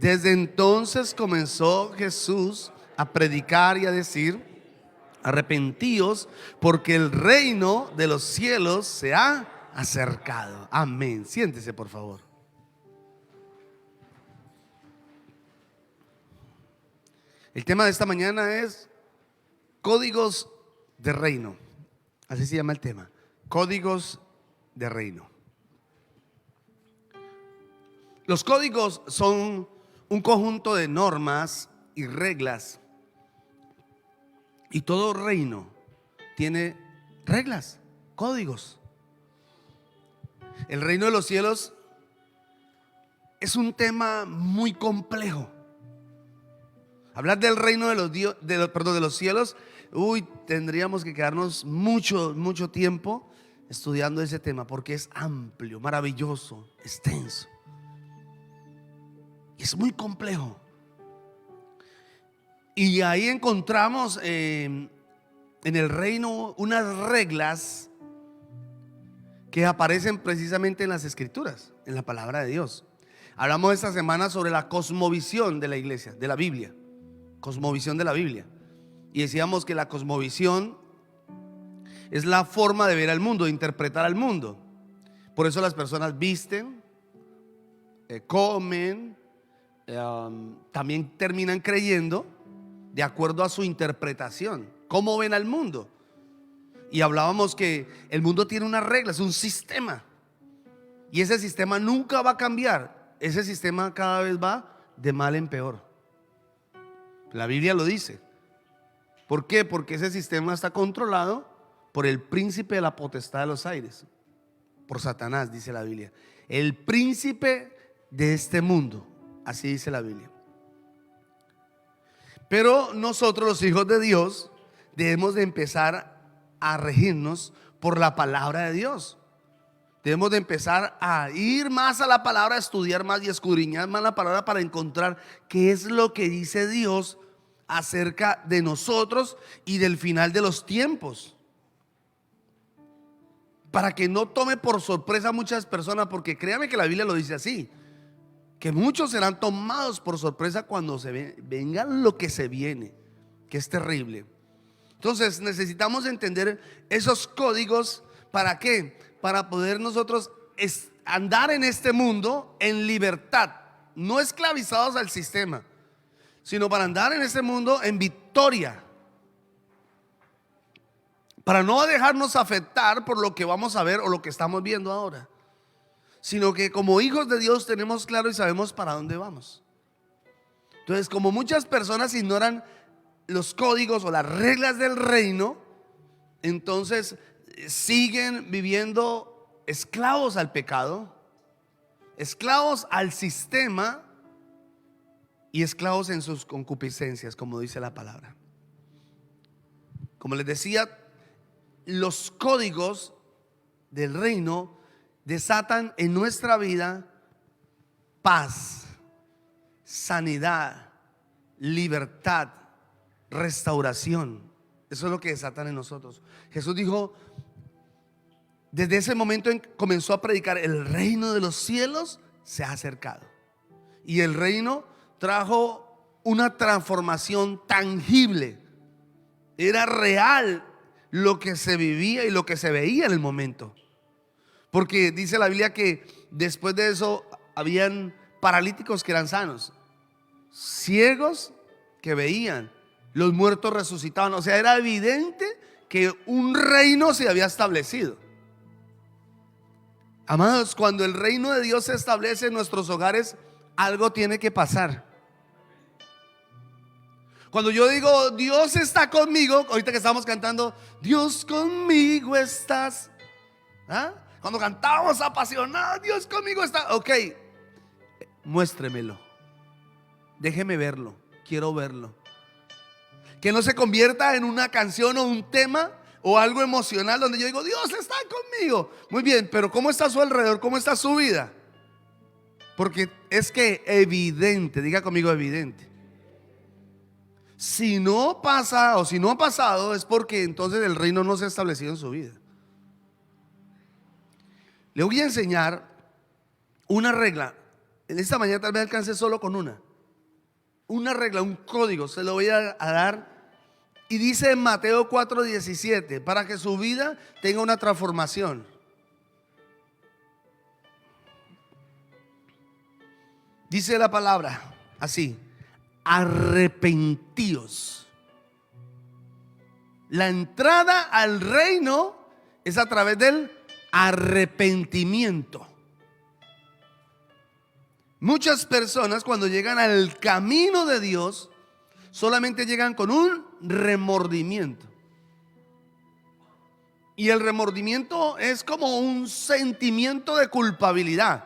Desde entonces comenzó Jesús a predicar y a decir: arrepentíos, porque el reino de los cielos se ha acercado. Amén. Siéntese, por favor. El tema de esta mañana es códigos de reino. Así se llama el tema. Códigos de reino. Los códigos son un conjunto de normas y reglas. Y todo reino tiene reglas, códigos. El reino de los cielos es un tema muy complejo. Hablar del reino de los cielos, tendríamos que quedarnos mucho tiempo estudiando ese tema, porque es amplio, maravilloso, extenso. Y es muy complejo. Y ahí encontramos en el reino unas reglas que aparecen precisamente en las Escrituras, en la palabra de Dios. Hablamos esta semana sobre la cosmovisión de la iglesia, de la Biblia. Cosmovisión de la Biblia. Y decíamos que la cosmovisión es la forma de ver al mundo, de interpretar al mundo. Por eso las personas visten, comen, también terminan creyendo de acuerdo a su interpretación, cómo ven al mundo. Y hablábamos que el mundo tiene una regla, es un sistema. Y ese sistema nunca va a cambiar. Ese sistema cada vez va de mal en peor. La Biblia lo dice. ¿Por qué? Porque ese sistema está controlado por el príncipe de la potestad de los aires, por Satanás, dice la Biblia. El príncipe de este mundo, así dice la Biblia. Pero nosotros, los hijos de Dios, debemos de empezar a regirnos por la palabra de Dios. Debemos de empezar a ir más a la palabra, a estudiar más y escudriñar más la palabra para encontrar qué es lo que dice Dios acerca de nosotros y del final de los tiempos. Para que no tome por sorpresa a muchas personas, porque créame que la Biblia lo dice así, que muchos serán tomados por sorpresa cuando venga lo que se viene, que es terrible. Entonces necesitamos entender esos códigos. ¿Para qué? Para poder nosotros andar en este mundo en libertad, no esclavizados al sistema, sino para andar en este mundo en victoria, para no dejarnos afectar por lo que vamos a ver o lo que estamos viendo ahora, sino que como hijos de Dios tenemos claro y sabemos para dónde vamos. Entonces, como muchas personas ignoran los códigos o las reglas del reino, entonces siguen viviendo esclavos al pecado, esclavos al sistema y esclavos en sus concupiscencias, como dice la palabra. Como les decía, los códigos del reino desatan en nuestra vida paz, sanidad, libertad, restauración. Eso es lo que desatan en nosotros. Jesús dijo, desde ese momento comenzó a predicar: el reino de los cielos se ha acercado. Y el reino trajo una transformación tangible. Era real lo que se vivía y lo que se veía en el momento. Porque dice la Biblia que después de eso habían paralíticos que eran sanos, ciegos que veían, los muertos resucitaban. O sea, era evidente que un reino se había establecido. Amados, cuando el reino de Dios se establece en nuestros hogares, algo tiene que pasar. Cuando yo digo Dios está conmigo, ahorita que estamos cantando Dios conmigo estás, ¿ah? Cuando cantábamos apasionados, Dios conmigo está, ok, muéstremelo, déjeme verlo, quiero verlo. Que no se convierta en una canción o un tema o algo emocional donde yo digo Dios está conmigo. Muy bien, pero ¿cómo está a su alrededor? ¿Cómo está su vida? Porque es que evidente, diga conmigo evidente. Si no pasa o si no ha pasado, es porque entonces el reino no se ha establecido en su vida. Le voy a enseñar una regla. En esta mañana tal vez alcance solo con una. una regla, un código, se lo voy a dar. Y dice en Mateo 4:17, para que su vida tenga una transformación. Dice la palabra así: arrepentíos. La entrada al reino es a través del arrepentimiento. Muchas personas cuando llegan al camino de Dios solamente llegan con un remordimiento. Y el remordimiento es como un sentimiento de culpabilidad,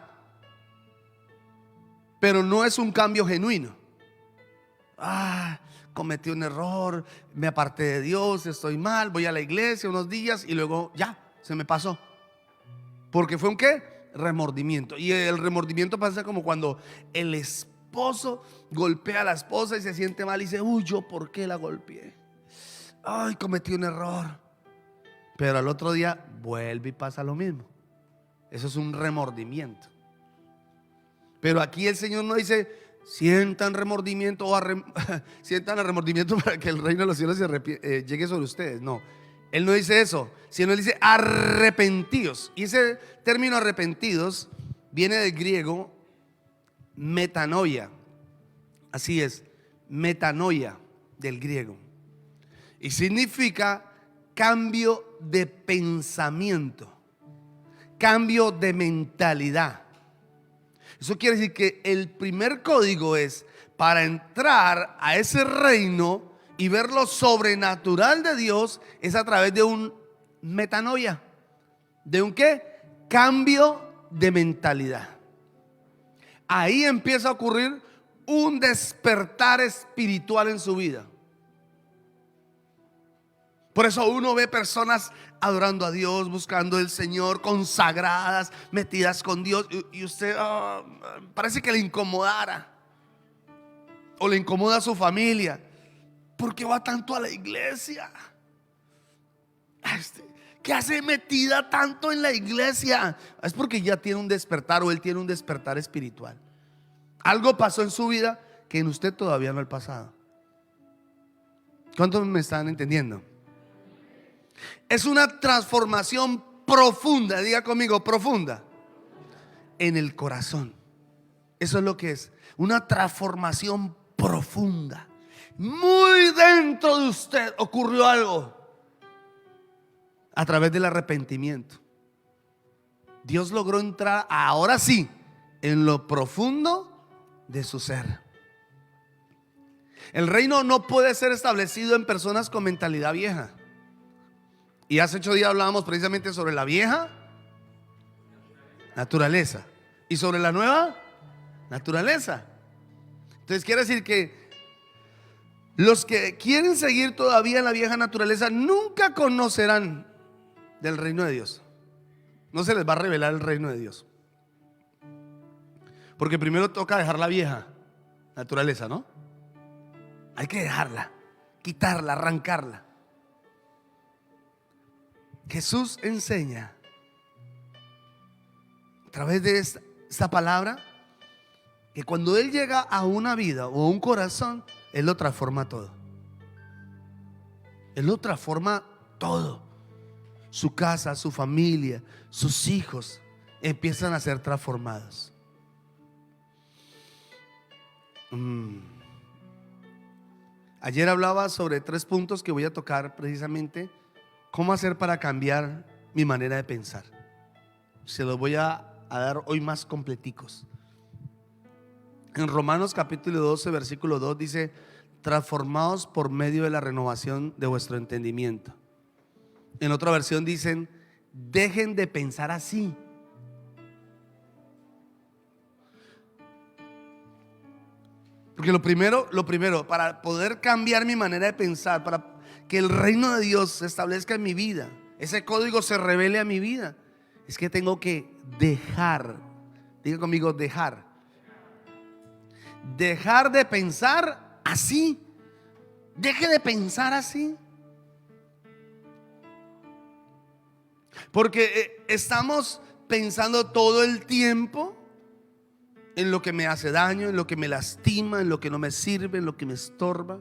pero no es un cambio genuino. Cometí un error, me aparté de Dios, estoy mal, voy a la iglesia unos días y luego ya, se me pasó. Porque fue un ¿qué? Remordimiento. Y el remordimiento pasa como cuando el esposo golpea a la esposa y se siente mal y dice: uy, ¿yo por qué la golpeé? Ay, cometí un error. Pero al otro día vuelve y pasa lo mismo. Eso es un remordimiento. Pero aquí el Señor no dice: sientan remordimiento sientan el remordimiento para que el reino de los cielos llegue sobre ustedes. No, Él no dice eso, sino Él dice arrepentidos. Y ese término arrepentidos viene del griego metanoia. Así es, metanoia del griego. Y significa cambio de pensamiento, cambio de mentalidad. Eso quiere decir que el primer código es para entrar a ese reino y ver lo sobrenatural de Dios es a través de un metanoia, de un ¿qué? Cambio de mentalidad. Ahí empieza a ocurrir un despertar espiritual en su vida. Por eso uno ve personas adorando a Dios, buscando al Señor, consagradas, metidas con Dios, y usted parece que le incomodara, o le incomoda a su familia. ¿Por qué va tanto a la iglesia? ¿Qué hace metida tanto en la iglesia? Es porque ya tiene un despertar, o él tiene un despertar espiritual. Algo pasó en su vida que en usted todavía no ha pasado. ¿Cuántos me están entendiendo? Es una transformación profunda, diga conmigo, profunda, en el corazón. Eso es lo que es, una transformación profunda. Muy dentro de usted ocurrió algo a través del arrepentimiento. Dios logró entrar ahora sí en lo profundo de su ser. El reino no puede ser establecido en personas con mentalidad vieja. Y hace 8 días hablábamos precisamente sobre la vieja naturaleza y sobre la nueva naturaleza. Entonces quiere decir que los que quieren seguir todavía en la vieja naturaleza nunca conocerán del reino de Dios. No se les va a revelar el reino de Dios, porque primero toca dejar la vieja naturaleza, ¿no? Hay que dejarla, quitarla, arrancarla. Jesús enseña a través de esta palabra que cuando Él llega a una vida o a un corazón, Él lo transforma todo. Él lo transforma todo. Su casa, su familia, sus hijos empiezan a ser transformados. Ayer hablaba sobre 3 puntos que voy a tocar precisamente. ¿Cómo hacer para cambiar mi manera de pensar? Se los voy a dar hoy más completicos. En Romanos capítulo 12 versículo 2 dice: transformados por medio de la renovación de vuestro entendimiento. En otra versión dicen: dejen de pensar así. Porque lo primero, para poder cambiar mi manera de pensar, para que el reino de Dios se establezca en mi vida, ese código se revele a mi vida, es que tengo que dejar. Diga conmigo, dejar. Dejar de pensar así. Deje de pensar así. Porque estamos pensando todo el tiempo en lo que me hace daño, en lo que me lastima, en lo que no me sirve, en lo que me estorba.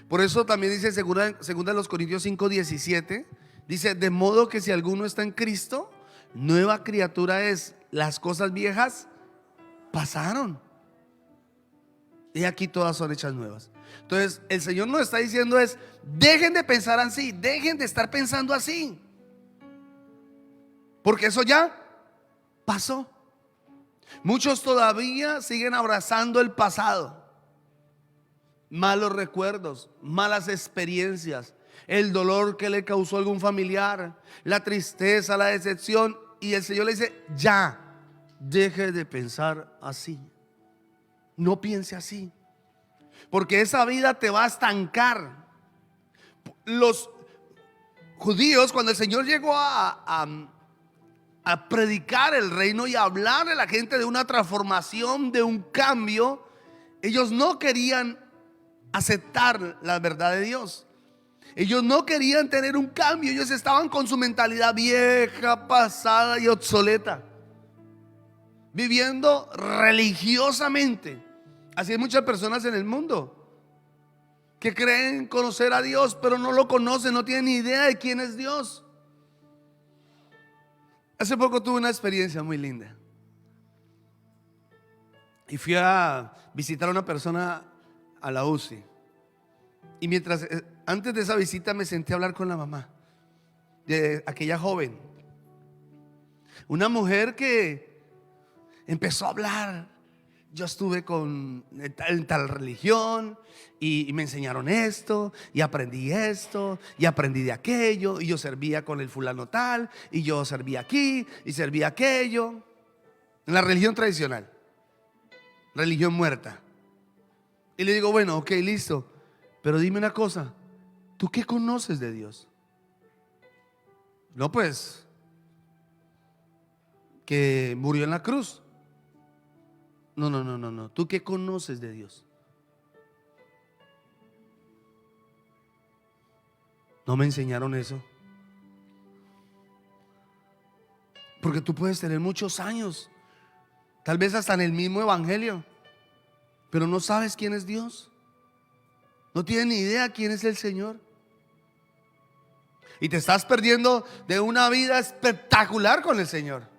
Por eso también dice segunda de los Corintios 5:17, dice: de modo que si alguno está en Cristo, nueva criatura es, las cosas viejas pasaron, y aquí todas son hechas nuevas. Entonces el Señor nos está diciendo es: dejen de pensar así, dejen de estar pensando así, porque eso ya pasó. Muchos todavía siguen abrazando el pasado, malos recuerdos, malas experiencias, el dolor que le causó algún familiar, la tristeza, la decepción. Y el Señor le dice: ya, deje de pensar así. No piense así, porque esa vida te va a estancar. Los judíos, cuando el Señor llegó a predicar el reino y a hablarle a la gente de una transformación, de un cambio, ellos no querían aceptar la verdad de Dios. Ellos no querían tener un cambio. Ellos estaban con su mentalidad vieja, pasada y obsoleta, viviendo religiosamente. Así hay muchas personas en el mundo que creen conocer a Dios, pero no lo conocen, no tienen ni idea de quién es Dios. Hace poco tuve una experiencia muy linda y fui a visitar a una persona a la UCI. Y antes de esa visita me senté a hablar con la mamá de aquella joven, una mujer que empezó a hablar. Yo estuve en tal religión y me enseñaron esto y aprendí de aquello, y yo servía con el fulano tal, y yo servía aquí y servía aquello. En la religión tradicional, religión muerta. Y le digo: bueno, ok, listo, pero dime una cosa, ¿tú qué conoces de Dios? No, pues que murió en la cruz. No. ¿Tú qué conoces de Dios? No me enseñaron eso. Porque tú puedes tener muchos años, tal vez hasta en el mismo evangelio, pero no sabes quién es Dios. No tienes ni idea quién es el Señor. Y te estás perdiendo de una vida espectacular con el Señor,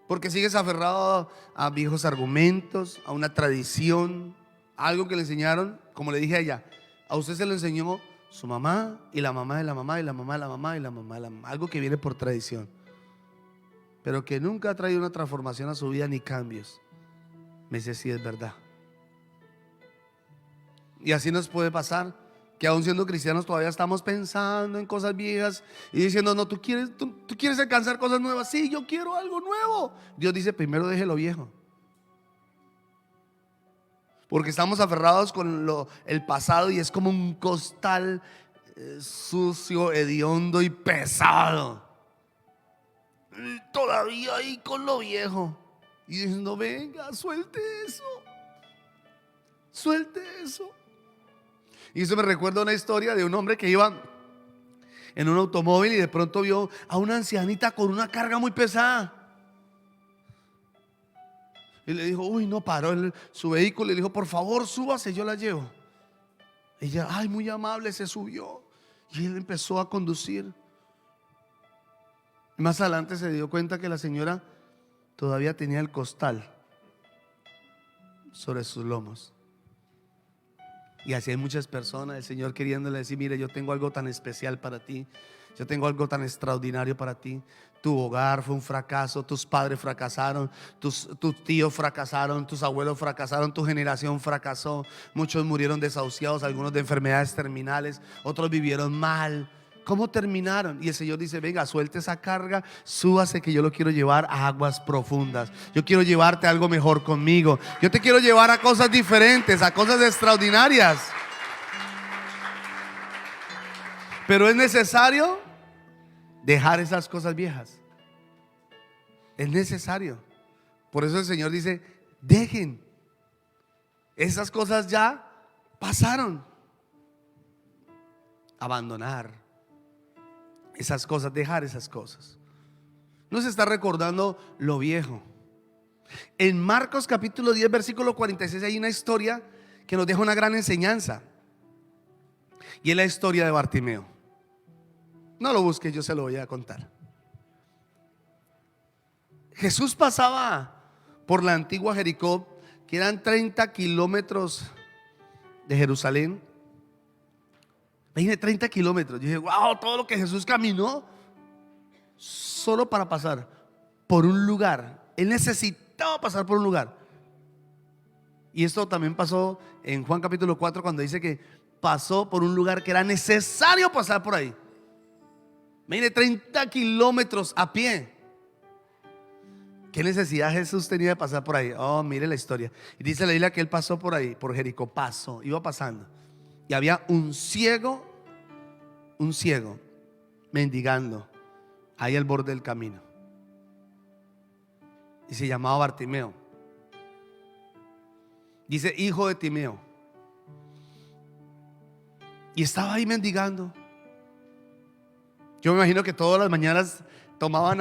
porque sigues aferrado a viejos argumentos, a una tradición, a algo que le enseñaron. Como le dije a ella, a usted se lo enseñó su mamá y la mamá de la mamá y la mamá de la mamá y la mamá de la mamá, algo que viene por tradición, pero que nunca ha traído una transformación a su vida ni cambios. Me dice: sí, es verdad. Y así nos puede pasar, que aún siendo cristianos todavía estamos pensando en cosas viejas y diciendo: no, tú quieres alcanzar cosas nuevas. Sí, yo quiero algo nuevo. Dios dice: primero deje lo viejo, porque estamos aferrados con el pasado, y es como un costal sucio, hediondo y pesado, todavía ahí con lo viejo, y diciendo: venga, suelte eso, suelte eso. Y eso me recuerda una historia de un hombre que iba en un automóvil y de pronto vio a una ancianita con una carga muy pesada. Y le dijo: uy, no, paró su vehículo y le dijo: por favor, súbase, yo la llevo. Ella, ay, muy amable, se subió y él empezó a conducir. Y más adelante se dio cuenta que la señora todavía tenía el costal sobre sus lomos. Y así hay muchas personas, el Señor queriéndole decir: mire, yo tengo algo tan especial para ti, yo tengo algo tan extraordinario para ti. Tu hogar fue un fracaso, tus padres fracasaron, tus tíos fracasaron, tus abuelos fracasaron, tu generación fracasó. Muchos murieron desahuciados, algunos de enfermedades terminales, otros vivieron mal. ¿Cómo terminaron? Y el Señor dice: venga, suelte esa carga, súbase, que yo lo quiero llevar a aguas profundas. Yo quiero llevarte a algo mejor conmigo. Yo te quiero llevar a cosas diferentes, a cosas extraordinarias. Pero es necesario dejar esas cosas viejas. Es necesario. Por eso el Señor dice: dejen. Esas cosas ya pasaron. Abandonar esas cosas, dejar esas cosas. No se está recordando lo viejo, En Marcos capítulo 10 versículo 46 hay una historia que nos deja una gran enseñanza, y es la historia de Bartimeo. No lo busque, yo se lo voy a contar. Jesús pasaba por la antigua Jericó, que eran 30 kilómetros de Jerusalén. Imagínate, 30 kilómetros. Yo dije, wow, todo lo que Jesús caminó solo para pasar por un lugar. Él necesitaba pasar por un lugar. Y esto también pasó en Juan capítulo 4, cuando dice que pasó por un lugar que era necesario pasar por ahí. Imagínate, 30 kilómetros a pie. ¿Qué necesidad Jesús tenía de pasar por ahí? Oh, mire la historia. Y dice la Biblia que él pasó por ahí, por Jericó. Pasó, iba pasando, y había un ciego mendigando ahí al borde del camino, y se llamaba Bartimeo. Dice hijo de Timeo. Y estaba ahí mendigando. Yo me imagino que todas las mañanas tomaban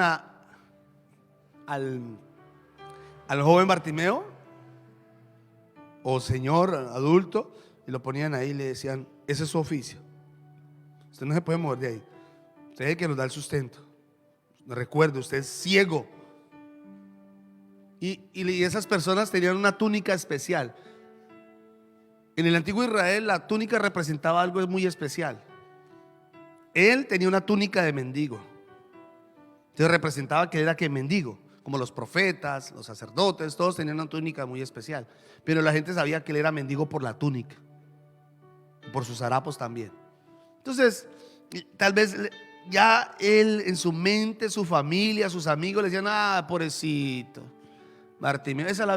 al joven Bartimeo, o señor adulto, y lo ponían ahí y le decían: ese es su oficio, usted no se puede mover de ahí, usted es el que nos da el sustento. Recuerde, usted es ciego. Y esas personas tenían una túnica especial. En el antiguo Israel la túnica representaba algo muy especial. Él tenía una túnica de mendigo, entonces representaba que era que mendigo. Como los profetas, los sacerdotes, todos tenían una túnica muy especial. Pero la gente sabía que él era mendigo por la túnica, por sus harapos también. Entonces, tal vez ya él en su mente, su familia, sus amigos le decían: ah, pobrecito Bartimeo, esa es la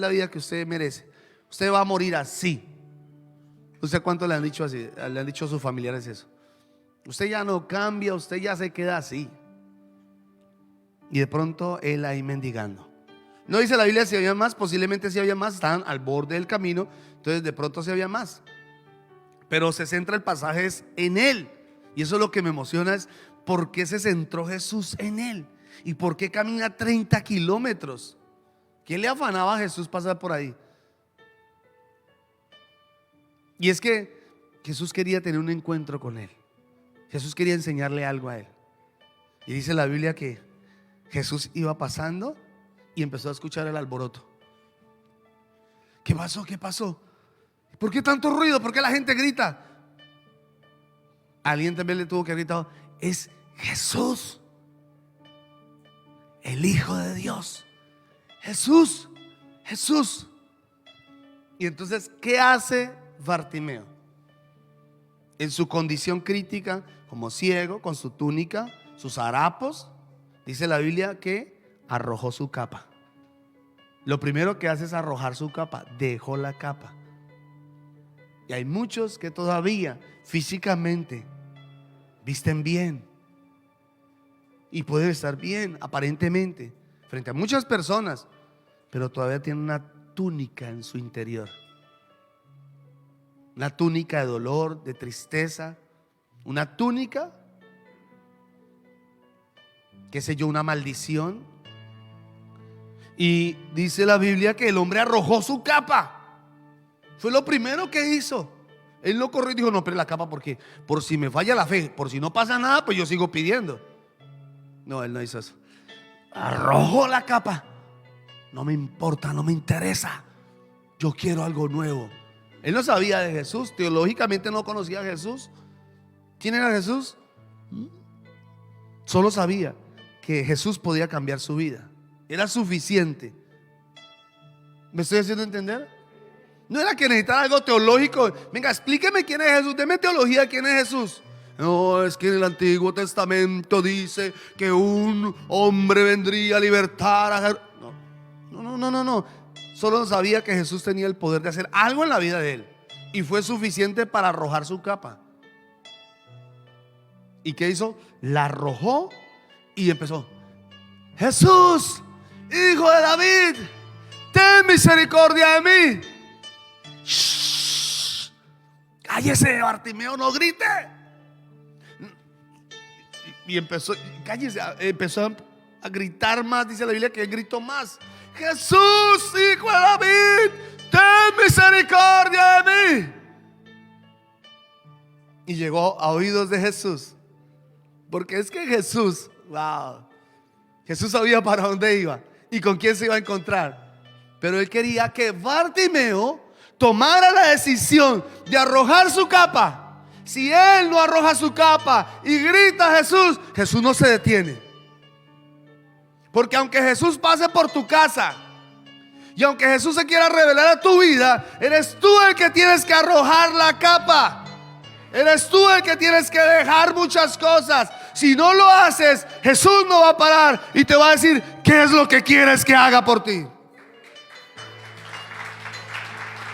vida que usted merece. Usted va a morir así. ¿Usted cuánto le han dicho así? Le han dicho a sus familiares eso. Usted ya no cambia, usted ya se queda así. Y de pronto él ahí mendigando. No dice la Biblia si había más, posiblemente si había más, estaban al borde del camino, entonces de pronto si había más. Pero se centra el pasaje en él. Y eso es lo que me emociona, es por qué se centró Jesús en él. Y por qué camina 30 kilómetros. ¿Qué le afanaba a Jesús pasar por ahí? Y es que Jesús quería tener un encuentro con él. Jesús quería enseñarle algo a él. Y dice la Biblia que Jesús iba pasando y empezó a escuchar el alboroto. ¿Qué pasó? ¿Qué pasó? ¿Por qué tanto ruido? ¿Por qué la gente grita? Alguien también le tuvo que gritar: es Jesús, el Hijo de Dios. Jesús, Jesús. Y entonces, ¿qué hace Bartimeo? En su condición crítica, como ciego, con su túnica, sus harapos, dice la Biblia que arrojó su capa. Lo primero que hace es arrojar su capa. Dejó la capa. Y hay muchos que todavía físicamente visten bien y pueden estar bien aparentemente frente a muchas personas, pero todavía tienen una túnica en su interior. Una túnica de dolor, de tristeza. Una túnica, qué sé yo, una maldición. Y dice la Biblia que el hombre arrojó su capa. Fue lo primero que hizo. Él no corrió y dijo: no, pero la capa, porque por si me falla la fe, por si no pasa nada, pues yo sigo pidiendo. No, él no hizo eso. Arrojó la capa. No me importa, no me interesa, yo quiero algo nuevo. Él no sabía de Jesús, teológicamente no conocía a Jesús. ¿Quién era Jesús? Solo sabía que Jesús podía cambiar su vida. Era suficiente. ¿Me estoy haciendo entender? No era que necesitara algo teológico. Venga, explíqueme quién es Jesús, deme teología, quién es Jesús. No, es que en el Antiguo Testamento dice que un hombre vendría a libertar a... No. Solo sabía que Jesús tenía el poder de hacer algo en la vida de él, y fue suficiente para arrojar su capa. ¿Y qué hizo? La arrojó y empezó: Jesús, Hijo de David, ten misericordia de mí. Shh, cállese, Bartimeo, no grite. Y empezó, cállese, empezó a gritar más. Dice la Biblia que él gritó más. Jesús, hijo de David, ten misericordia de mí. Y llegó a oídos de Jesús. Porque es que Jesús, wow, Jesús sabía para dónde iba y con quién se iba a encontrar. Pero él quería que Bartimeo tomara la decisión de arrojar su capa. Si él no arroja su capa y grita a Jesús, Jesús no se detiene. Porque aunque Jesús pase por tu casa y aunque Jesús se quiera revelar a tu vida, eres tú el que tienes que arrojar la capa. Eres tú el que tienes que dejar muchas cosas. Si no lo haces, Jesús no va a parar y te va a decir qué es lo que quieres que haga por ti.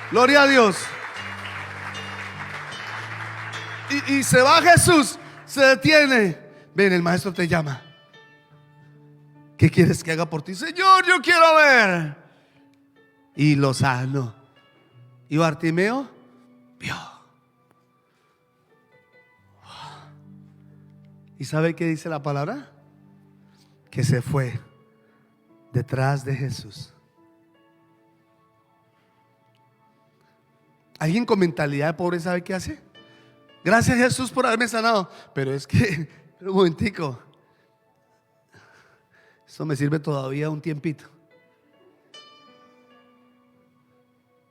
Gloria a Dios. Y se va Jesús, se detiene. Ven, el maestro te llama. ¿Qué quieres que haga por ti? Señor, yo quiero ver. Y lo sano. Y Bartimeo vio. ¿Y sabe qué dice la palabra? Que se fue detrás de Jesús. ¿Alguien con mentalidad de pobre sabe qué hace? Gracias Jesús por haberme sanado. Pero es que, un momentico, eso me sirve todavía un tiempito.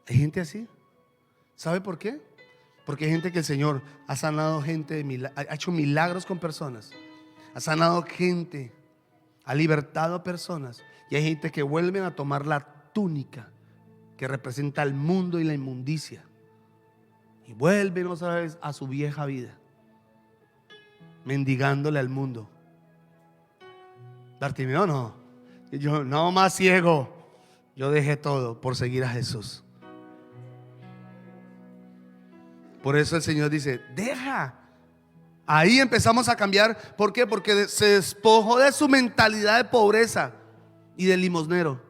Hay gente así. ¿Sabe por qué? Porque hay gente que el Señor ha sanado gente, ha hecho milagros con personas, ha sanado gente, ha libertado a personas. Y hay gente que vuelven a tomar la túnica que representa el mundo y la inmundicia y vuelven otra vez a su vieja vida, mendigándole al mundo. Bartimeo no, yo no más ciego, yo dejé todo por seguir a Jesús. Por eso el Señor dice, deja. Ahí empezamos a cambiar. ¿Por qué? Porque se despojó de su mentalidad de pobreza y de limosnero.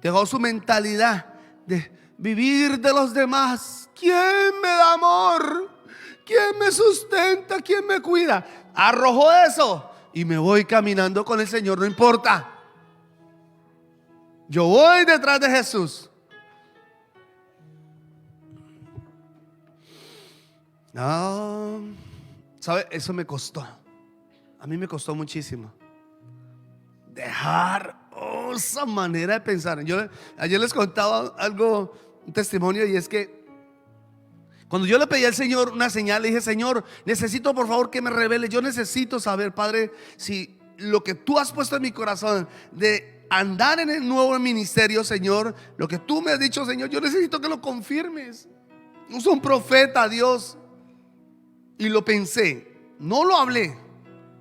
Dejó su mentalidad de vivir de los demás. ¿Quién me da amor? ¿Quién me sustenta? ¿Quién me cuida? Arrojó eso y me voy caminando con el Señor, no importa. Yo voy detrás de Jesús. No, ¿sabe? Eso me costó. A mí me costó muchísimo dejar esa manera de pensar. Ayer les contaba algo, un testimonio, y es que cuando yo le pedí al Señor una señal, le dije, Señor, necesito por favor que me revele. Yo necesito saber, Padre, si lo que tú has puesto en mi corazón de andar en el nuevo ministerio, Señor, lo que tú me has dicho, Señor, yo necesito que lo confirmes. No soy un profeta, Dios. Y lo pensé, no lo hablé,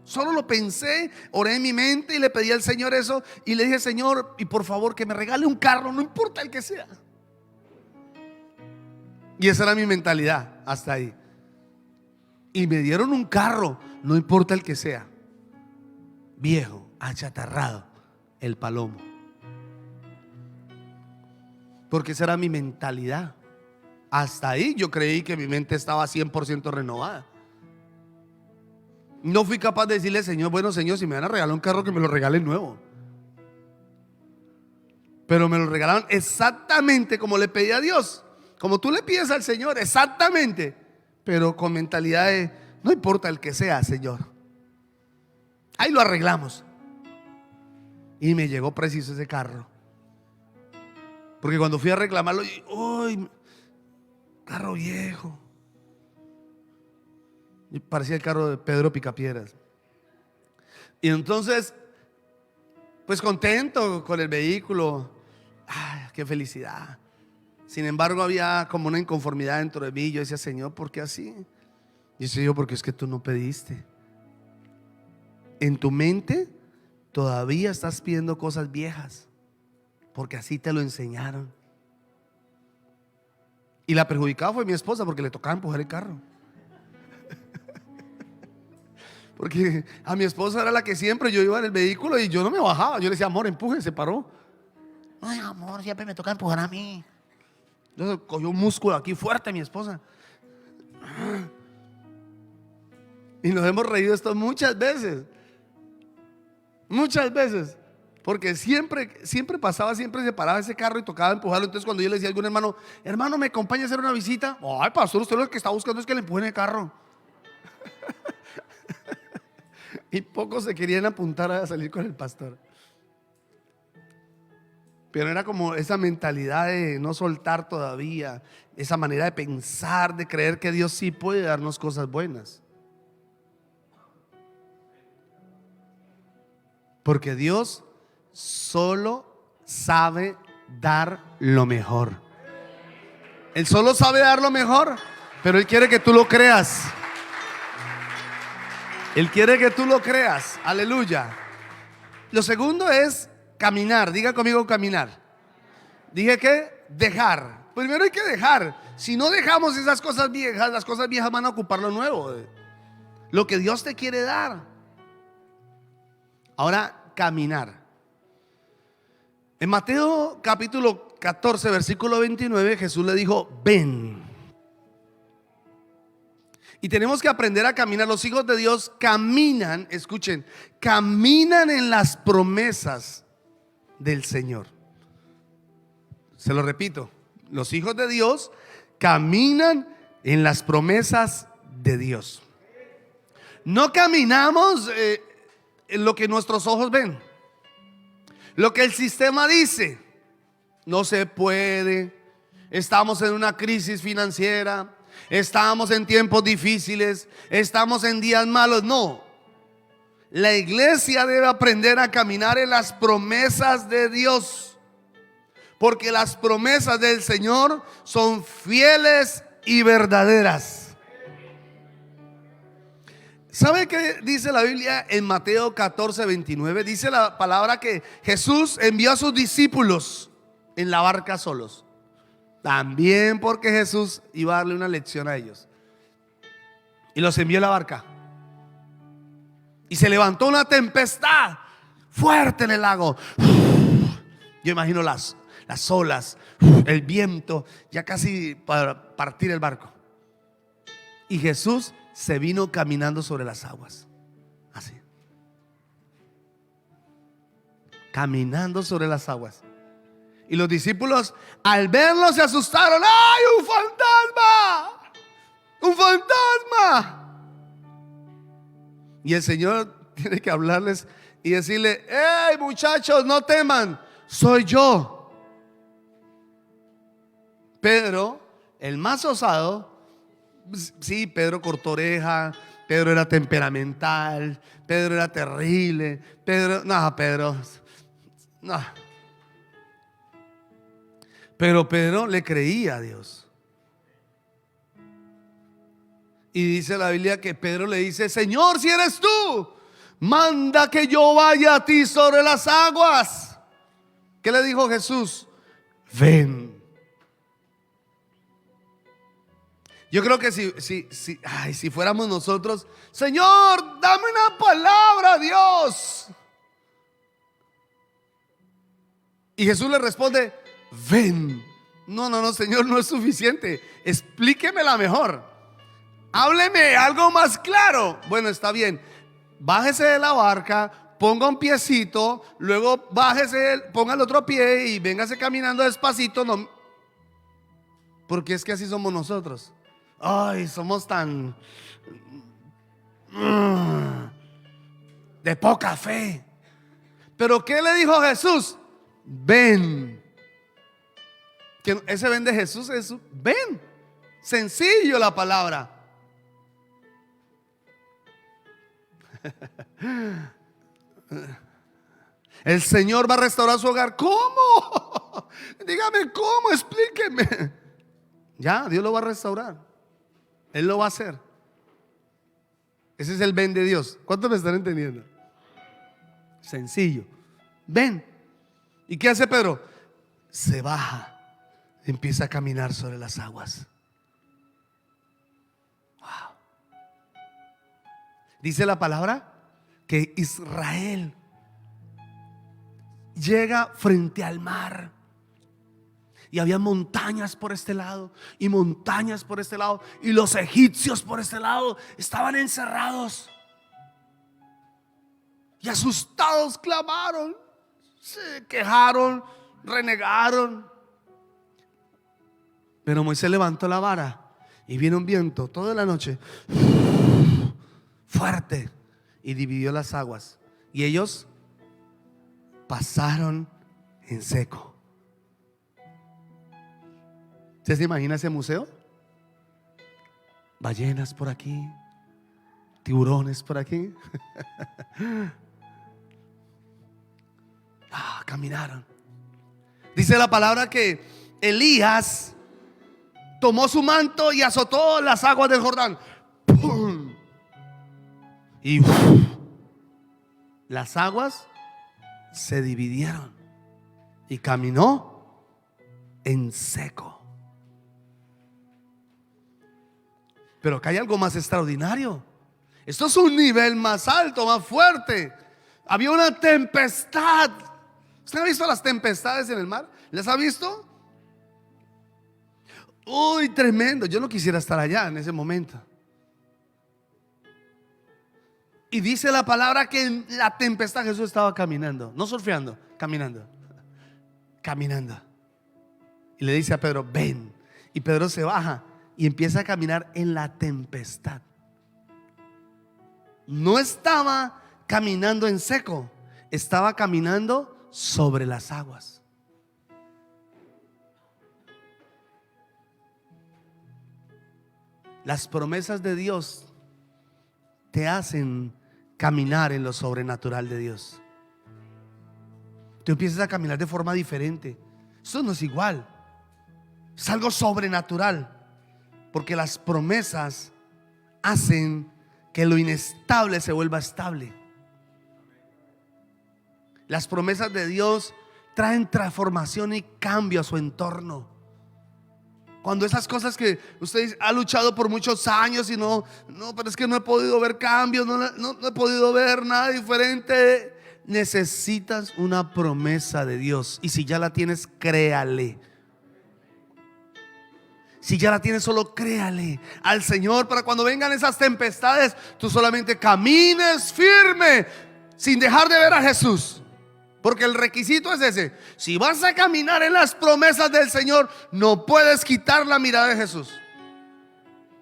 solo lo pensé, oré en mi mente y le pedí al Señor eso. Y le dije, Señor, y por favor que me regale un carro, no importa el que sea. Y esa era mi mentalidad hasta ahí. Y me dieron un carro, no importa el que sea, viejo, achatarrado, el palomo. Porque esa era mi mentalidad. Hasta ahí yo creí que mi mente estaba 100% renovada. No fui capaz de decirle, Señor, bueno, Señor, si me van a regalar un carro, que me lo regalen nuevo. Pero me lo regalaron exactamente como le pedí a Dios, como tú le pides al Señor, exactamente. Pero con mentalidad de, no importa el que sea, Señor, ahí lo arreglamos. Y me llegó preciso ese carro. Porque cuando fui a reclamarlo, uy, carro viejo. Parecía el carro de Pedro Picapiedras. Y entonces, pues contento con el vehículo. Ay, qué felicidad. Sin embargo, había como una inconformidad dentro de mí. Yo decía, Señor, ¿por qué así? Y decía yo, porque es que tú no pediste. En tu mente todavía estás pidiendo cosas viejas, porque así te lo enseñaron. Y la perjudicada fue mi esposa, porque le tocaba empujar el carro. Porque a mi esposa era la que siempre yo iba en el vehículo y yo no me bajaba. Yo le decía, amor, empuje, se paró. Ay, amor, siempre me toca empujar a mí. Entonces cogió un músculo aquí fuerte mi esposa. Y nos hemos reído esto muchas veces. Muchas veces. Porque siempre pasaba, siempre se paraba ese carro y tocaba empujarlo. Entonces cuando yo le decía a algún hermano, hermano, ¿me acompaña a hacer una visita? Ay, pastor, usted lo que está buscando es que le empujen el carro. Y pocos se querían apuntar a salir con el pastor. Pero era como esa mentalidad de no soltar todavía, esa manera de pensar, de creer que Dios sí puede darnos cosas buenas. Porque Dios solo sabe dar lo mejor. Él solo sabe dar lo mejor, pero Él quiere que tú lo creas. Él quiere que tú lo creas. Aleluya. Lo segundo es caminar. Diga conmigo caminar. Dije que dejar. Primero hay que dejar. Si no dejamos esas cosas viejas, las cosas viejas van a ocupar lo nuevo, lo que Dios te quiere dar. Ahora, caminar. En Mateo capítulo 14, versículo 29, Jesús le dijo, ven. Y tenemos que aprender a caminar. Los hijos de Dios caminan, escuchen, caminan en las promesas del Señor. Se lo repito, los hijos de Dios caminan en las promesas de Dios. No caminamos en lo que nuestros ojos ven, lo que el sistema dice. No se puede, estamos en una crisis financiera, estamos en tiempos difíciles, estamos en días malos. No, la iglesia debe aprender a caminar en las promesas de Dios, porque las promesas del Señor son fieles y verdaderas. ¿Sabe qué dice la Biblia en Mateo 14, 29? Dice la palabra que Jesús envió a sus discípulos en la barca solos. También porque Jesús iba a darle una lección a ellos. Y los envió a la barca. Y se levantó una tempestad fuerte en el lago. Yo imagino las olas, el viento, ya casi para partir el barco. Y Jesús se vino caminando sobre las aguas. Así. Caminando sobre las aguas. Y los discípulos al verlo se asustaron. ¡Ay, un fantasma! ¡Un fantasma! Y el Señor tiene que hablarles y decirle: ¡hey, muchachos, no teman! Soy yo. Pedro, el más osado, sí, Pedro cortó oreja, Pedro era temperamental, Pedro era terrible, Pedro, no. Pero Pedro le creía a Dios. Y dice la Biblia que Pedro le dice: Señor, si eres tú, manda que yo vaya a ti sobre las aguas. ¿Qué le dijo Jesús? Ven. Yo creo que si fuéramos nosotros: Señor, dame una palabra, Dios. Y Jesús le responde: ven. No, Señor, no es suficiente. Explíquemela mejor. Hábleme algo más claro. Bueno, está bien. Bájese de la barca, ponga un piecito, luego bájese, ponga el otro pie y véngase caminando despacito. No, porque es que así somos nosotros. Ay, somos tan de poca fe. Pero ¿qué le dijo Jesús? Ven. Que ese ven de Jesús es ven. Sencillo la palabra. El Señor va a restaurar su hogar. ¿Cómo? Dígame cómo, explíqueme. Ya, Dios lo va a restaurar. Él lo va a hacer. Ese es el ven de Dios. ¿Cuántos me están entendiendo? Sencillo. Ven. ¿Y qué hace Pedro? Se baja. Empieza a caminar sobre las aguas. Wow. Dice la palabra que Israel llega frente al mar. Y había montañas por este lado y montañas por este lado, y los egipcios por este lado estaban encerrados. Y asustados clamaron: se quejaron, renegaron. Pero Moisés levantó la vara y vino un viento toda la noche fuerte y dividió las aguas, y ellos pasaron en seco. ¿Usted se imagina ese museo? Ballenas por aquí, tiburones por aquí. Caminaron. Dice la palabra que Elías tomó su manto y azotó las aguas del Jordán. ¡Pum! Y las aguas se dividieron y caminó en seco. Pero acá hay algo más extraordinario. Esto es un nivel más alto, más fuerte. Había una tempestad. ¿Usted ha visto las tempestades en el mar? ¿Las ha visto? Uy, tremendo. Yo no quisiera estar allá en ese momento. Y dice la palabra que en la tempestad Jesús estaba caminando, no surfeando, caminando. Caminando. Y le dice a Pedro, ven. Y Pedro se baja y empieza a caminar en la tempestad. No estaba caminando en seco, estaba caminando sobre las aguas. Las promesas de Dios te hacen caminar en lo sobrenatural de Dios. Tú empiezas a caminar de forma diferente. Eso no es igual, es algo sobrenatural, porque las promesas hacen que lo inestable se vuelva estable. Las promesas de Dios traen transformación y cambio a su entorno. Cuando esas cosas que usted ha luchado por muchos años y no, pero es que no he podido ver cambios, no he podido ver nada diferente. Necesitas una promesa de Dios, y si ya la tienes, créale. Si ya la tienes, solo créale al Señor para cuando vengan esas tempestades, tú solamente camines firme sin dejar de ver a Jesús. Porque el requisito es ese: si vas a caminar en las promesas del Señor, no puedes quitar la mirada de Jesús.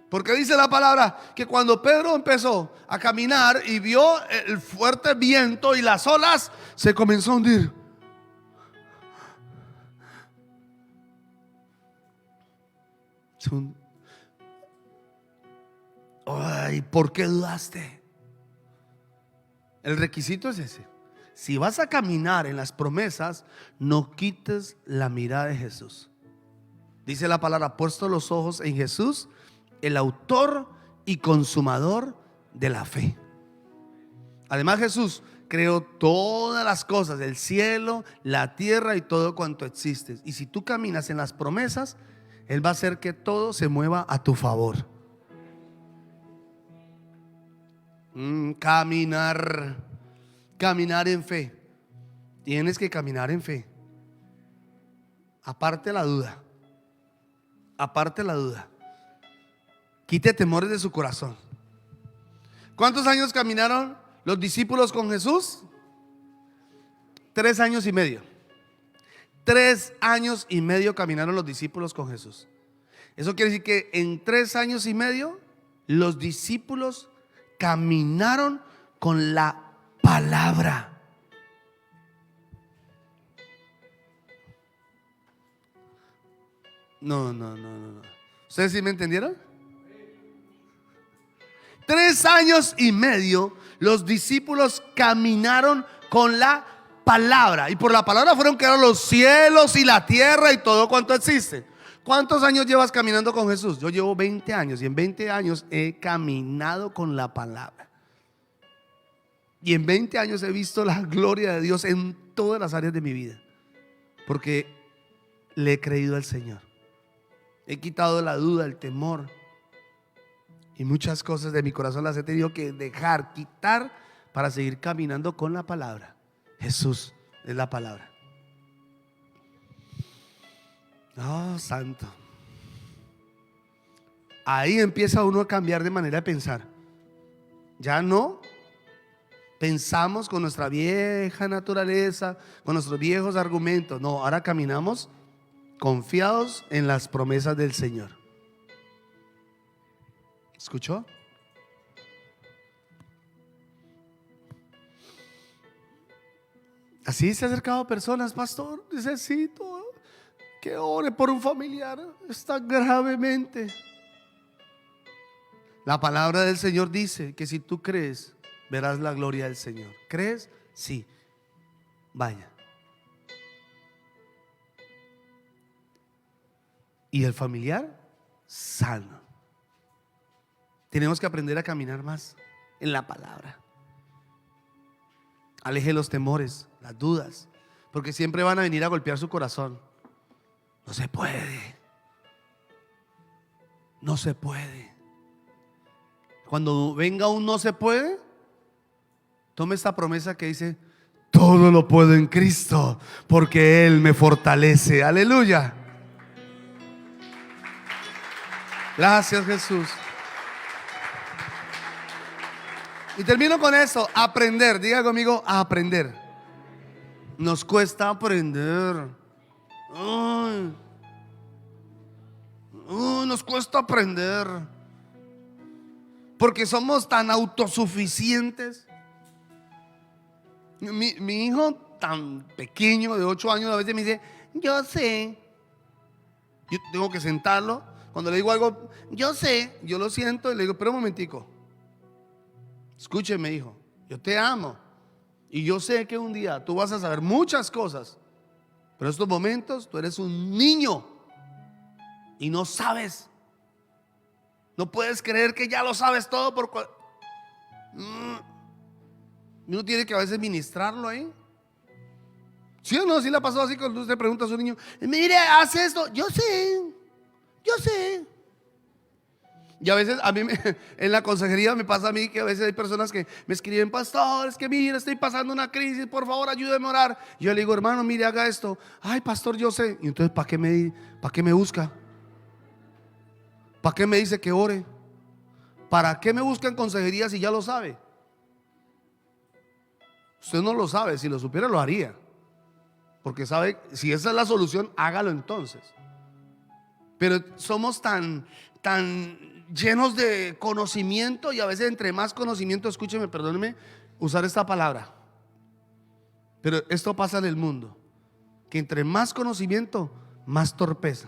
Porque dice la palabra que cuando Pedro empezó a caminar y vio el fuerte viento y las olas, se comenzó a hundir. Ay, ¿por qué dudaste? El requisito es ese: si vas a caminar en las promesas, no quites la mirada de Jesús. Dice la palabra: puesto los ojos en Jesús, el autor y consumador de la fe. Además, Jesús creó todas las cosas, el cielo, la tierra y todo cuanto existe. Y si tú caminas en las promesas, Él va a hacer que todo se mueva a tu favor. Caminar en fe. Tienes que caminar en fe. Aparte la duda. Quite temores de su corazón. ¿Cuántos años caminaron los discípulos con Jesús? 3 años y medio. 3 años y medio caminaron los discípulos con Jesús. Eso quiere decir que en 3 años y medio los discípulos caminaron con la palabra. No. ¿Ustedes sí me entendieron? 3 años y medio los discípulos caminaron con la palabra. Y por la palabra fueron creados los cielos y la tierra y todo cuanto existe. ¿Cuántos años llevas caminando con Jesús? Yo llevo 20 años y en 20 años he caminado con la palabra. Y en 20 años he visto la gloria de Dios en todas las áreas de mi vida, porque le he creído al Señor. He quitado la duda, el temor, y muchas cosas de mi corazón las he tenido que quitar para seguir caminando con la palabra. Jesús es la palabra. Oh, santo. Ahí empieza uno a cambiar de manera de pensar. Ya no Pensamos con nuestra vieja naturaleza, con nuestros viejos argumentos. No, ahora caminamos confiados en las promesas del Señor. ¿Escuchó? Así se han acercado personas: pastor, necesito que ore por un familiar, está gravemente. La palabra del Señor dice que si tú crees, verás la gloria del Señor. ¿Crees? Sí. Vaya. Y el familiar sano. Tenemos que aprender a caminar más en la palabra. Aleje los temores, las dudas, porque siempre van a venir a golpear su corazón. No se puede. No se puede. Cuando venga un no se puede, tome esta promesa que dice: todo lo puedo en Cristo, porque Él me fortalece. Aleluya. Gracias, Jesús. Y termino con esto: aprender. Diga conmigo: aprender. Nos cuesta aprender. Nos cuesta aprender, porque somos tan autosuficientes. Mi hijo tan pequeño, de 8 años, a veces me dice: yo sé. Yo tengo que sentarlo. Cuando le digo algo, yo sé, yo lo siento, y le digo: pero un momentico, escúcheme, hijo, yo te amo, y yo sé que un día tú vas a saber muchas cosas, pero en estos momentos tú eres un niño y no sabes. No puedes creer que ya lo sabes todo uno tiene que a veces ministrarlo ahí. ¿Sí o no? ¿Sí le ha pasado así cuando usted pregunta a su niño: mire, haz esto? Yo sé. Y a veces en la consejería me pasa a mí que a veces hay personas que me escriben: pastor, es que mira, estoy pasando una crisis, por favor ayúdeme a orar. Yo le digo: hermano, mire, haga esto. Ay, pastor, yo sé. Y entonces, ¿para qué me busca? ¿Para qué me dice que ore? ¿Para qué me busca en consejería si ya lo sabe? Usted no lo sabe. Si lo supiera, lo haría, porque sabe, si esa es la solución, hágalo entonces. Pero somos tan llenos de conocimiento, y a veces entre más conocimiento, escúcheme, perdóneme usar esta palabra, pero esto pasa en el mundo, que entre más conocimiento, más torpeza.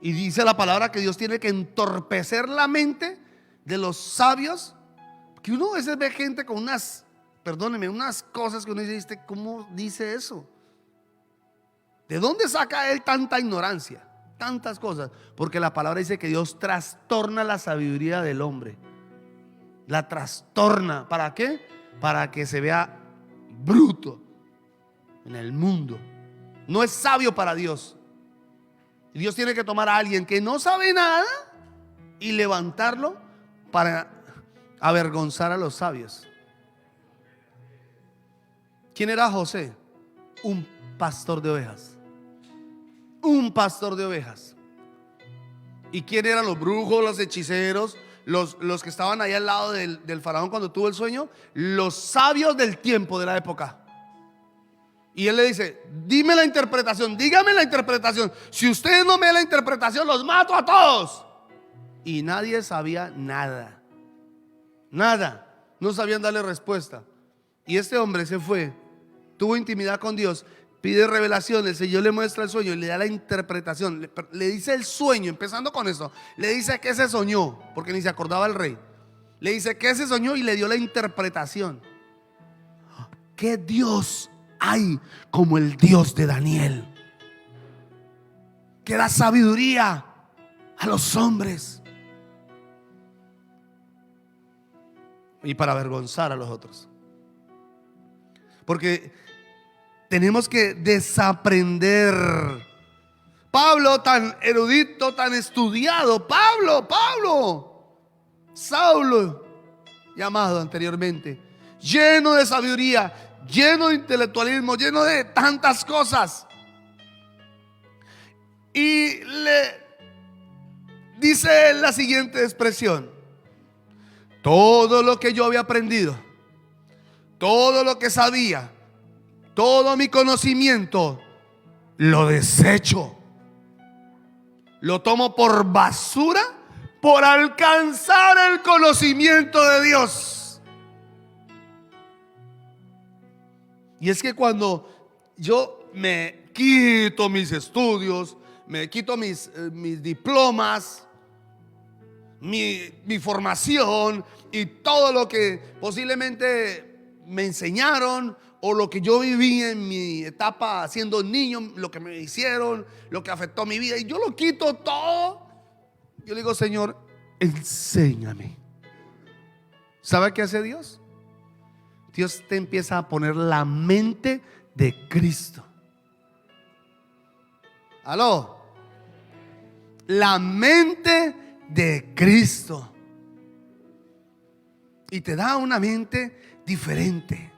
Y dice la palabra que Dios tiene que entorpecer la mente de los sabios, que uno a veces ve gente con unas cosas que uno dice: ¿cómo dice eso? ¿De dónde saca él tanta ignorancia? Tantas cosas. Porque la palabra dice que Dios trastorna la sabiduría del hombre. La trastorna. ¿Para qué? Para que se vea bruto en el mundo. No es sabio para Dios. Dios tiene que tomar a alguien que no sabe nada y levantarlo para avergonzar a los sabios. ¿Quién era José? Un pastor de ovejas. Un pastor de ovejas. ¿Y quién eran los brujos, los hechiceros, los que estaban ahí al lado del faraón cuando tuvo el sueño? Los sabios del tiempo, de la época. Y él le dice: dime la interpretación, dígame la interpretación. Si ustedes no me dan la interpretación, los mato a todos. Y nadie sabía nada. Nada. No sabían darle respuesta. Y este hombre se fue, tuvo intimidad con Dios, pide revelación, el Señor le muestra el sueño y le da la interpretación. Le dice el sueño, empezando con eso. Le dice que se soñó, porque ni se acordaba el rey. Le dice que se soñó y le dio la interpretación. ¿Qué Dios hay como el Dios de Daniel, que da sabiduría a los hombres y para avergonzar a los otros? Porque tenemos que desaprender. Pablo, tan erudito, tan estudiado, Saulo, llamado anteriormente, lleno de sabiduría, lleno de intelectualismo, lleno de tantas cosas, y le dice la siguiente expresión: todo lo que yo había aprendido, todo lo que sabía, todo mi conocimiento, lo desecho. Lo tomo por basura por alcanzar el conocimiento de Dios. Y es que cuando yo me quito mis estudios, me quito mis diplomas, mi formación y todo lo que posiblemente me enseñaron o lo que yo viví en mi etapa siendo niño, lo que me hicieron, lo que afectó mi vida, y yo lo quito todo, yo le digo: Señor, enséñame. ¿Sabe qué hace Dios? Dios te empieza a poner la mente de Cristo. ¿Aló? La mente de Cristo. Y te da una mente diferente.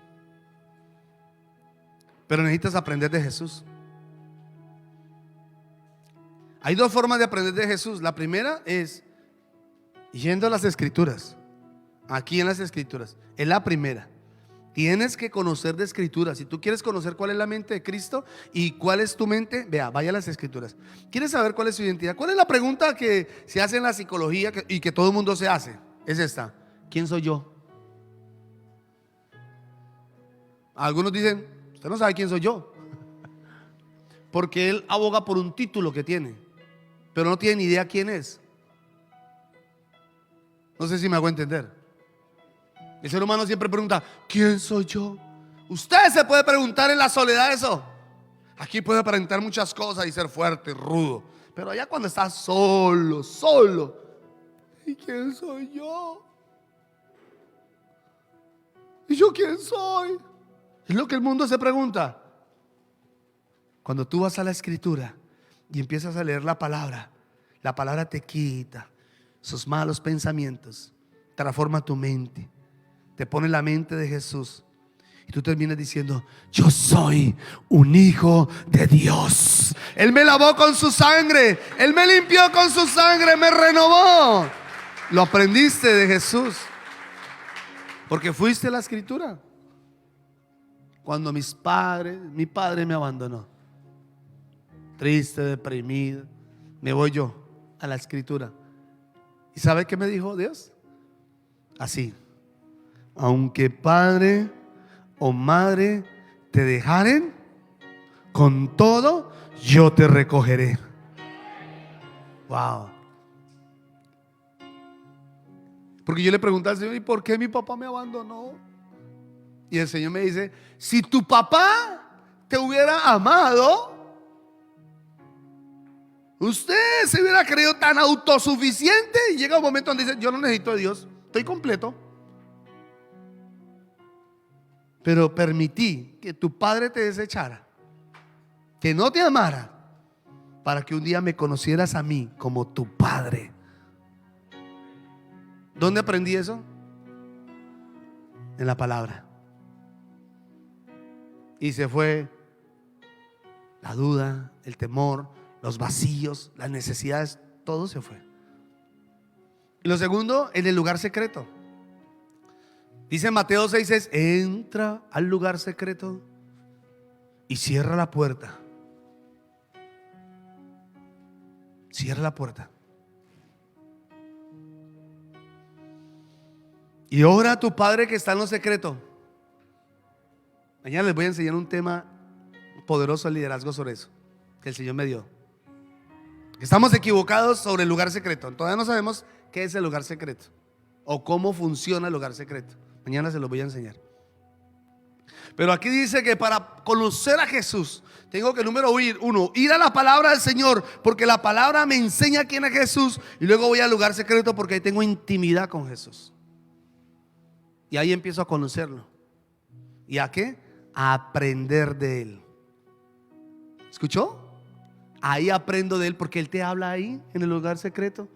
Pero necesitas aprender de Jesús. Hay dos formas de aprender de Jesús. La primera es yendo a las Escrituras. Aquí en las Escrituras. Es la primera. Tienes que conocer de Escrituras. Si tú quieres conocer cuál es la mente de Cristo y cuál es tu mente, vaya a las Escrituras. ¿Quieres saber cuál es su identidad? ¿Cuál es la pregunta que se hace en la psicología y que todo el mundo se hace? Es esta: ¿quién soy yo? Algunos dicen: usted no sabe quién soy yo, porque él aboga por un título que tiene, pero no tiene ni idea quién es. No sé si me hago entender. El ser humano siempre pregunta: ¿quién soy yo? Usted se puede preguntar en la soledad eso. Aquí puede aparentar muchas cosas y ser fuerte, rudo, pero allá cuando está solo, ¿y quién soy yo? ¿Y yo quién soy? Es lo que el mundo se pregunta. Cuando tú vas a la Escritura y empiezas a leer la palabra te quita esos malos pensamientos, transforma tu mente, te pone la mente de Jesús y tú terminas diciendo: yo soy un hijo de Dios. Él me lavó con su sangre, Él me limpió con su sangre, me renovó. Lo aprendiste de Jesús porque fuiste a la Escritura. Cuando mi padre me abandonó, triste, deprimido, me voy yo a la Escritura. ¿Y sabe qué me dijo Dios? Así: aunque padre o madre te dejaren, con todo yo te recogeré. Wow. Porque yo le pregunté al Señor: ¿y por qué mi papá me abandonó? Y el Señor me dice: si tu papá te hubiera amado, usted se hubiera creído tan autosuficiente, y llega un momento donde dice: yo no necesito de Dios, estoy completo. Pero permití que tu padre te desechara, que no te amara, para que un día me conocieras a mí como tu padre. ¿Dónde aprendí eso? En la palabra. Y se fue la duda, el temor, los vacíos, las necesidades, todo se fue. Y lo segundo, en el lugar secreto. Dice en Mateo 6:6: entra al lugar secreto y cierra la puerta. Cierra la puerta. Y ora a tu Padre que está en lo secreto. Mañana les voy a enseñar un tema poderoso de liderazgo sobre eso, que el Señor me dio. Estamos equivocados sobre el lugar secreto. Todavía no sabemos qué es el lugar secreto o cómo funciona el lugar secreto. Mañana se los voy a enseñar. Pero aquí dice que para conocer a Jesús tengo que, número uno, ir a la palabra del Señor, porque la palabra me enseña quién es Jesús. Y luego voy al lugar secreto porque ahí tengo intimidad con Jesús. Y ahí empiezo a conocerlo. ¿Y a qué? A aprender de Él. ¿Escuchó? Ahí aprendo de Él, porque Él te habla ahí en el lugar secreto.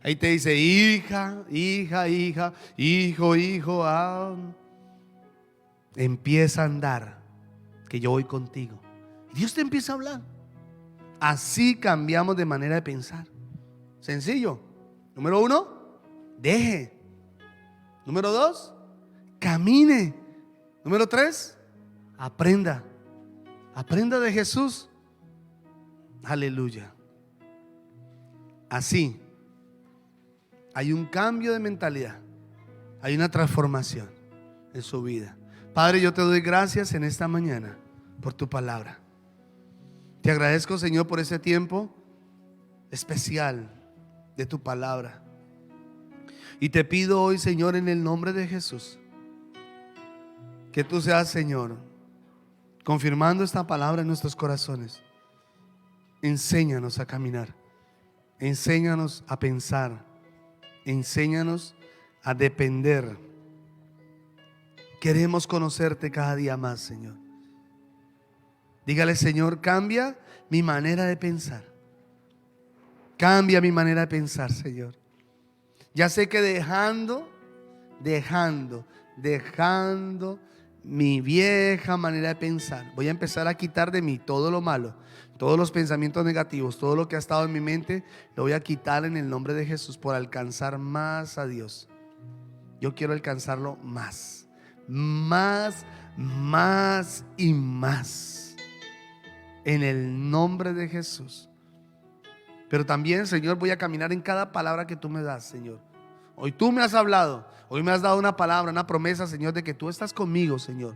Ahí te dice: hija, hija, hija, hijo, hijo, empieza a andar, que yo voy contigo. Y Dios te empieza a hablar. Así cambiamos de manera de pensar. Sencillo. Número uno, deje Número 2, camine. Número 3, aprenda. Aprenda de Jesús. Aleluya. Así hay un cambio de mentalidad, hay una transformación en su vida. Padre, yo te doy gracias en esta mañana por tu palabra. Te agradezco, Señor, por este tiempo especial de tu palabra. Y te pido hoy, Señor, en el nombre de Jesús, que tú seas, Señor, confirmando esta palabra en nuestros corazones. Enséñanos a caminar, enséñanos a pensar, enséñanos a depender. Queremos conocerte cada día más, Señor. Dígale, Señor, cambia mi manera de pensar. Cambia mi manera de pensar, Señor. Ya sé que dejando mi vieja manera de pensar, voy a empezar a quitar de mí todo lo malo, todos los pensamientos negativos, todo lo que ha estado en mi mente, lo voy a quitar en el nombre de Jesús por alcanzar más a Dios. Yo quiero alcanzarlo más y más, en el nombre de Jesús. Pero también, Señor, voy a caminar en cada palabra que tú me das, Señor. Hoy tú me has hablado, hoy me has dado una palabra, una promesa, Señor, de que tú estás conmigo, Señor.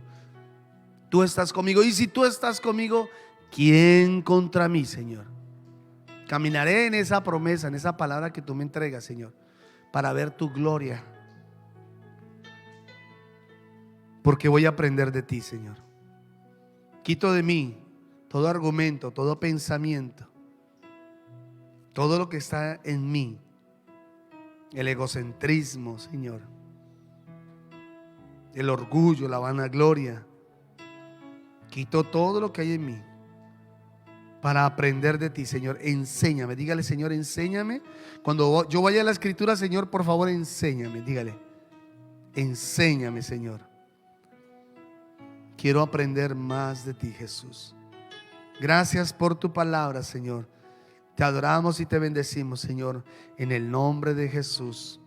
Tú estás conmigo. Y si tú estás conmigo, ¿quién contra mí, Señor? Caminaré en esa promesa, en esa palabra que tú me entregas, Señor, para ver tu gloria. Porque voy a aprender de ti, Señor. Quito de mí todo argumento, todo pensamiento, todo lo que está en mí, el egocentrismo, Señor, el orgullo, la vanagloria. Quito todo lo que hay en mí para aprender de ti, Señor. Enséñame, dígale, Señor, enséñame. Cuando yo vaya a la escritura, Señor, por favor, enséñame, dígale, enséñame, Señor. Quiero aprender más de ti, Jesús. Gracias por tu palabra, Señor. Te adoramos y te bendecimos, Señor, en el nombre de Jesús.